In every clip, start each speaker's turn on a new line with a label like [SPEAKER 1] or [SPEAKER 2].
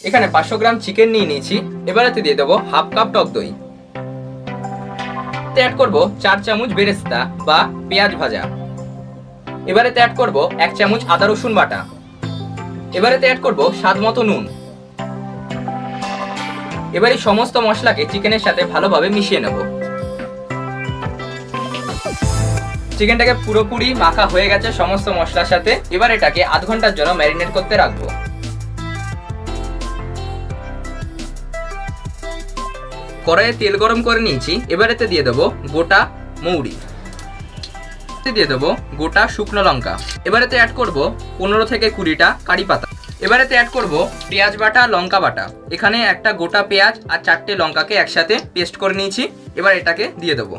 [SPEAKER 1] এখানে 500 gram chicken নিয়ে নিয়েছি। এবারেতে দিয়ে দেবো হাফ কাপ টক দই। অ্যাড করব 4 চামচ বেরেস্তা বা পেঁয়াজ ভাজা। এবারেতে অ্যাড করব 1 চামচ আদা রসুন বাটা। এবারেতে অ্যাড করব স্বাদ মতো নুন। এবার এই সমস্ত মশলাকে চিকেনের সাথে ভালোভাবে মিশিয়ে নেব। চিকেনটাকে পুরোপুরি মাখা হয়ে গেছে সমস্ত মশলার সাথে। এবার এটাকে আধ ঘন্টার জন্য ম্যারিনেট করতে রাখবো। কড়াইয়ে তেল গরম করে নিয়েছি। এবারেতে দিয়ে দেবো গোটা মৌরি, দিয়ে দেবো গোটা শুকনো লঙ্কা। এবারেতে অ্যাড করব 15 থেকে 20টা কারি পাতা। এবারেতে অ্যাড করব পেঁয়াজ বাটা, লঙ্কা বাটা। এখানে একটা গোটা পেঁয়াজ আর 4টে লঙ্কাকে একসাথে পেস্ট করে নিয়েছি। এবার এটাকে দিয়ে দেবো।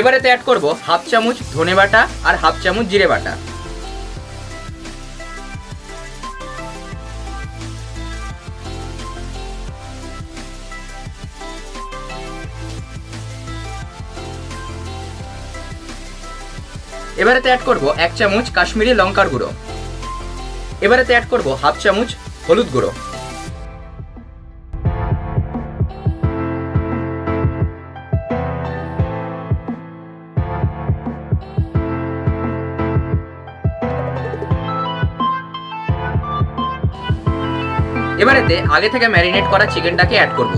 [SPEAKER 1] এবারেতে অ্যাড করব হাফ চামচ ধনে বাটা আর হাফ চামচ জিরে বাটা। এবারেতে অ্যাড করব 1 চামচ কাশ্মীরি লঙ্কার গুঁড়ো। এবারেতে অ্যাড করব হাফ চামচ হলুদ গুঁড়ো। এবারেতে আগে থেকে ম্যারিনেট করা চিকেনটাকে অ্যাড করব।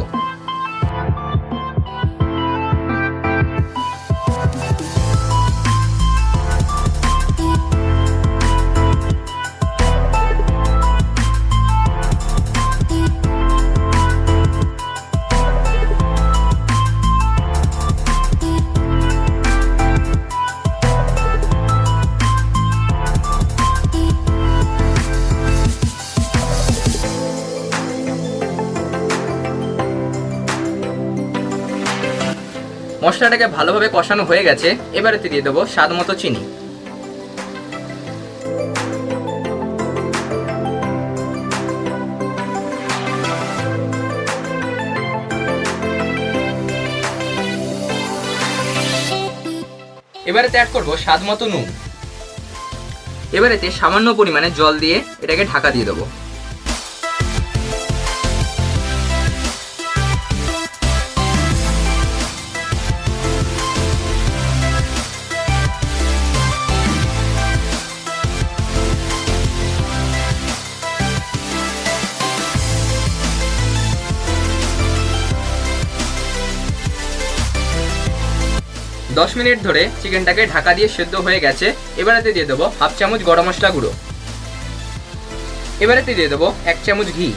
[SPEAKER 1] মশলাটাকে ভালোভাবে কষানো হয়ে গেছে। এবারেতে দিয়ে দেবো স্বাদ মতো চিনি। এবারেতে অ্যাড করবো স্বাদ মতো নুন। এবারেতে সামান্য পরিমাণে জল দিয়ে এটাকে ঢাকা দিয়ে দেবো। দশ মিনিট ধরে চিকেনটাকে ঢাকা দিয়ে সেদ্ধ হয়ে গেছে। এবারেতে দিয়ে দেবো হাফ চামচ গরম মশলা গুঁড়ো। এবারেতে দিয়ে দেবো 1 চামচ ঘি।